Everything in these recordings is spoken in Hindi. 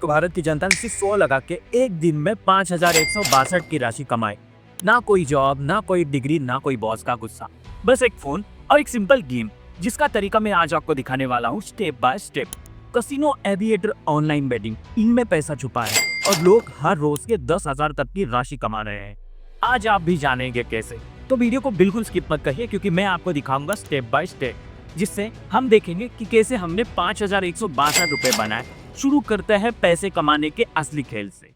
तो भारत की जनता ने सिर्फ 100 लगा के एक दिन में 5,162 की राशि कमाई। ना कोई जॉब, ना कोई डिग्री, ना कोई बॉस का गुस्सा, बस एक फोन और एक सिंपल गेम जिसका तरीका मैं आज आपको दिखाने वाला हूँ step by step. Casino, aviator, online betting, इनमें पैसा छुपा है और लोग हर रोज के 10,000 तक की राशि कमा रहे हैं। आज आप भी जानेंगे कैसे, तो वीडियो को बिल्कुल स्किप मत करिए क्योंकि मैं आपको दिखाऊंगा स्टेप बाय स्टेप, जिससे हम देखेंगे कि कैसे हमने 5,162 रुपए बनाए। शुरू करते हैं पैसे कमाने के असली खेल से।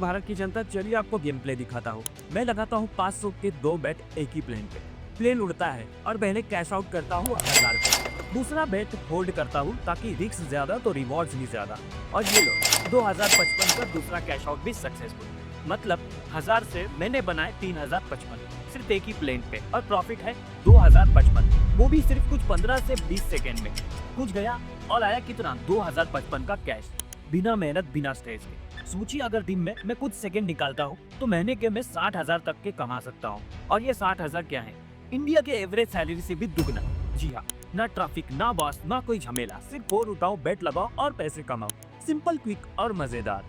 भारत की जनता, चलिए आपको गेम प्ले दिखाता हूँ। मैं लगाता हूँ 500 के 2 बेट एक ही प्लेन पे। प्लेन उड़ता है और पहले कैश आउट करता हूँ 1000 पे। दूसरा बेट होल्ड करता हूँ ताकि रिस्क ज्यादा तो रिवॉर्ड्स भी ज्यादा। और ये लो 2055 का दूसरा कैश आउट भी सक्सेसफुल। मतलब 1000 से मैंने बनाए 3055 सिर्फ एक ही प्लेन पे और प्रॉफिट है 2055, वो भी सिर्फ कुछ 15 से 20 सेकेंड में। कुछ गया और आया कितना, 2055 का कैश, बिना मेहनत बिना स्ट्रेस के। सोचिए अगर दिन में मैं कुछ सेकंड निकालता हूँ तो महीने के मैं 60,000 तक के कमा सकता हूँ। और ये 60,000 क्या है, इंडिया के एवरेज सैलरी से भी दुगना। जी हाँ, ना ट्रैफिक, ना बॉस, ना कोई झमेला, सिर्फ फोन उठाओ, बेट लगाओ और पैसे कमाओ। सिंपल, क्विक और मजेदार।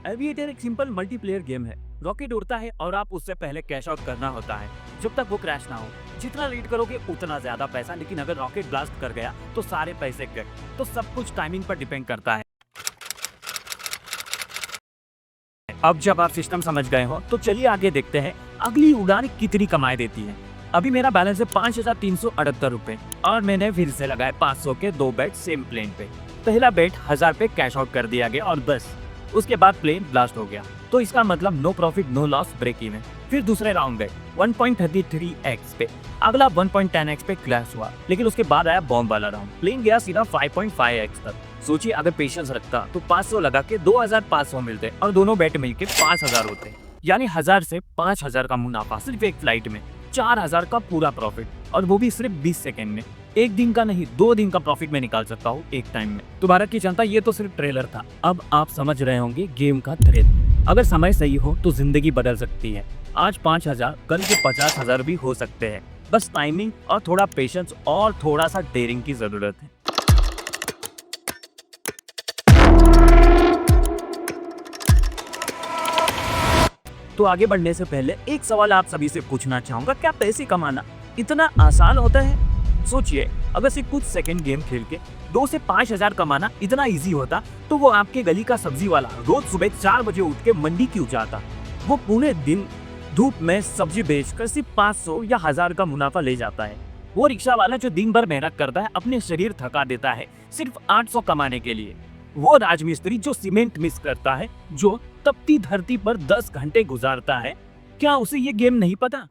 एविएटर एक सिंपल मल्टीप्लेयर गेम है। रॉकेट उड़ता है और आप उससे पहले कैश आउट करना होता है जब तक वो क्रैश ना हो। जितना लीड करोगे उतना ज्यादा पैसा, लेकिन अगर रॉकेट ब्लास्ट कर गया तो सारे पैसे गए। तो सब कुछ टाइमिंग पर डिपेंड करता है। अब जब आप सिस्टम समझ गए हो तो चलिए आगे देखते हैं अगली उड़ान कितनी कमाई देती है। अभी मेरा बैलेंस है 5,378 रुपए और मैंने फिर से लगाए 500 के 2 बेट सेम प्लेन पे। पहला बेट 1000 पे कैश आउट कर दिया गया और बस उसके बाद प्लेन ब्लास्ट हो गया। तो इसका मतलब no profit no loss, break even. फिर दूसरे राउंड गए 1.33x पे, अगला 1.10x पे क्रैश हुआ, लेकिन उसके बाद आया बॉम्ब वाला राउंड, प्लेन गया सीधा 5.5x तक। सोचिए अगर पेशेंस रखता तो 500 लगा के 2,500 मिलते और दोनों बेट मिलके 5,000 होते। यानी 1000 से 5,000 का मुनाफा सिर्फ एक फ्लाइट में, 4,000 का पूरा प्रॉफिट, और वो भी सिर्फ 20 सेकेंड में। एक दिन का नहीं, 2 दिन का प्रॉफिट मैं निकाल सकता हूँ एक टाइम में। तो भारत की जनता, ये तो सिर्फ ट्रेलर था, अब आप समझ रहे होंगे गेम का थ्रिल। अगर समय सही हो तो जिंदगी बदल सकती है। आज 5,000, कल के 50,000 भी हो सकते हैं। बस टाइमिंग और थोड़ा पेशेंस और थोड़ा सा डेयरिंग की जरूरत है। तो आगे बढ़ने से पहले एक सवाल आप सभी से पूछना चाहूंगा, क्या पैसे कमाना इतना आसान होता है? सोचिए अगर सिर्फ कुछ सेकंड गेम खेल के 2 से 5,000 कमाना इतना इजी होता तो वो आपके गली का सब्जी वाला रोज सुबह 4 बजे उठ के मंडी क्यों जाता? वो पूरे दिन धूप में सब्जी बेचकर सिर्फ 500 या 1000 का मुनाफा ले जाता है। वो रिक्शा वाला जो दिन भर मेहनत करता है, अपने शरीर थका देता है सिर्फ 800 कमाने के लिए। वो राजमिस्त्री जो सीमेंट मिक्स करता है, जो तपती धरती पर 10 घंटे गुजारता है, क्या उसे ये गेम नहीं पता?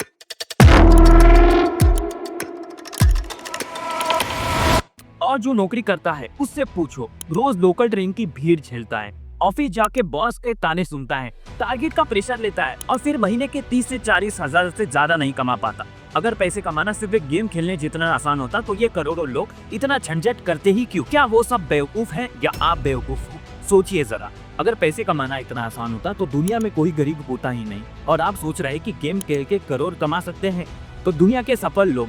और जो नौकरी करता है उससे पूछो, रोज लोकल ट्रेन की भीड़ झेलता है, ऑफिस जाके बॉस के ताने सुनता है, टारगेट का प्रेशर लेता है और फिर महीने के 30 से 40,000 से ज्यादा नहीं कमा पाता। अगर पैसे कमाना सिर्फ एक गेम खेलने जितना आसान होता तो ये करोड़ों लोग इतना झंझट करते ही क्यों? क्या वो सब बेवकूफ हैं या आप बेवकूफ हो? सोचिए जरा, अगर पैसे कमाना इतना आसान होता तो दुनिया में कोई गरीब होता ही नहीं। और आप सोच रहे कि गेम खेल के करोड़ कमा सकते हैं? तो दुनिया के सफल लोग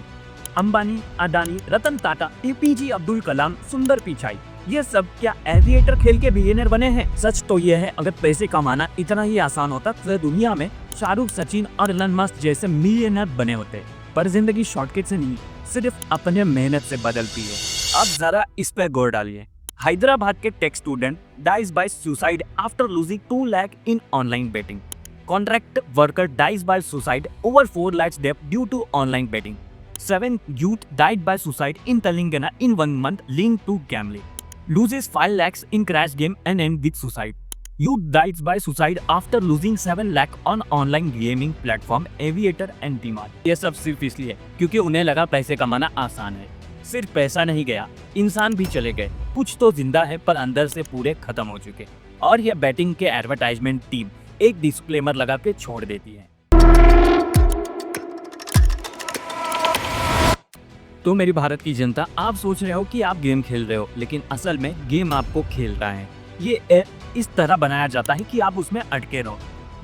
अंबानी, अडानी, रतन टाटा, APJ अब्दुल कलाम, सुंदर पिचाई, ये सब क्या एविएटर खेल के बिलियनर बने हैं? सच तो ये है, अगर पैसे कमाना इतना ही आसान होता तो दुनिया में शाहरुख, सचिन और एलन मस्क जैसे मिलियनर बने होते। पर जिंदगी शॉर्टकट से नहीं, सिर्फ अपने मेहनत से बदलती है। अब जरा इस पे गौर डालिए। हैदराबाद के tech student dies by suicide after losing 2 lakh in online betting. Contract worker dies by suicide over 4 lakhs debt due to online betting. 7 youth died by suicide in Telangana in 1 month linked to gambling. Loses 5 lakhs in crash game and end with suicide. Youth dies by suicide after losing 7 lakh on online gaming platform Aviator and Dmart. ये सब सिर्फ इसलिए क्योंकि उन्हें लगा पैसे कमाना आसान है। सिर्फ पैसा नहीं गया, इंसान भी चले गए। कुछ तो जिंदा है पर अंदर से पूरे खत्म हो चुके। और यह बैटिंग के एडवर्टाइजमेंट टीम एक डिस्क्लेमर लगा के छोड़ देती है। तो मेरी भारत की जनता, आप सोच रहे हो कि आप गेम खेल रहे हो, लेकिन असल में गेम आपको खेल रहा है। ये इस तरह बनाया जाता है कि आप उसमें अटके रहो।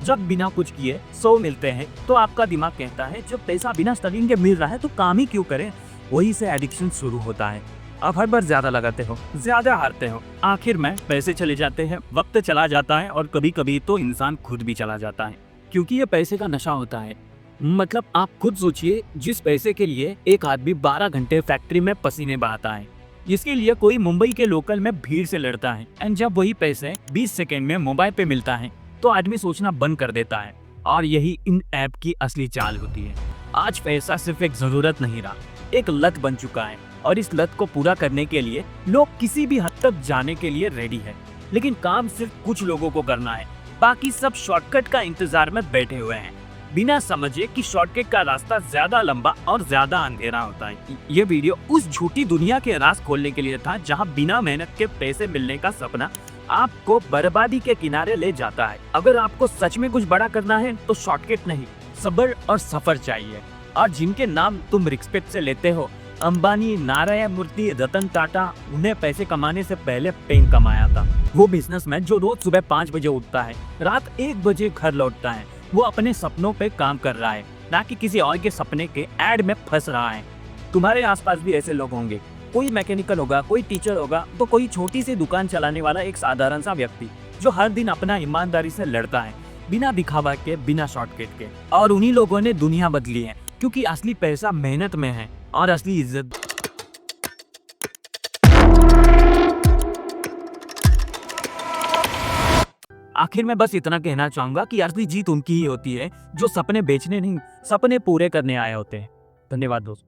जब बिना कुछ किए 100 मिलते हैं तो आपका दिमाग कहता है जब पैसा बिना स्ट्रगलिंग के मिल रहा है तो काम ही क्यों करें। वही से एडिक्शन शुरू होता है। आप हर बार ज्यादा लगाते हो, ज्यादा हारते हो, आखिर में पैसे चले जाते हैं, वक्त चला जाता है और कभी कभी तो इंसान खुद भी चला जाता है, क्योंकि ये पैसे का नशा होता है। मतलब आप खुद सोचिए, जिस पैसे के लिए एक आदमी 12 घंटे फैक्ट्री में पसीने बहाता है, इसके लिए कोई मुंबई के लोकल में भीड़ से लड़ता है, एंड जब वही पैसे 20 सेकंड में मोबाइल पे मिलता है तो आदमी सोचना बंद कर देता है। और यही इन ऐप की असली चाल होती है। आज पैसा सिर्फ एक जरूरत नहीं रहा, एक लत बन चुका है, और इस लत को पूरा करने के लिए लोग किसी भी हद तक जाने के लिए रेडी है। लेकिन काम सिर्फ कुछ लोगों को करना है, बाकी सब शॉर्टकट का इंतजार में बैठे हुए हैं, बिना समझे कि शॉर्टकट का रास्ता ज्यादा लंबा और ज्यादा अंधेरा होता है। ये वीडियो उस झूठी दुनिया के राज खोलने के लिए था, जहां बिना मेहनत के पैसे मिलने का सपना आपको बर्बादी के किनारे ले जाता है। अगर आपको सच में कुछ बड़ा करना है तो शॉर्टकट नहीं, सब्र और सफर चाहिए। और जिनके नाम तुम रिस्पेक्ट से लेते हो, अंबानी, नारायण मूर्ति, रतन टाटा, उन्हें पैसे कमाने से पहले पेन कमाया था। वो बिजनेसमैन जो रोज सुबह 5 बजे उठता है, रात 1 बजे घर लौटता है, वो अपने सपनों पे काम कर रहा है, ना कि किसी और के सपने के एड में फंस रहा है। तुम्हारे आसपास भी ऐसे लोग होंगे, कोई मैकेनिकल होगा, कोई टीचर होगा, तो कोई छोटी सी दुकान चलाने वाला एक साधारण सा व्यक्ति जो हर दिन अपना ईमानदारी से लड़ता है, बिना दिखावा के, बिना शॉर्टकट के। और उन्हीं लोगों ने दुनिया बदली है, क्योंकि असली पैसा मेहनत में है और असली इज्जत। आखिर में बस इतना कहना चाहूंगा कि असली जीत उनकी ही होती है जो सपने बेचने नहीं, सपने पूरे करने आए होते हैं। धन्यवाद दोस्तों।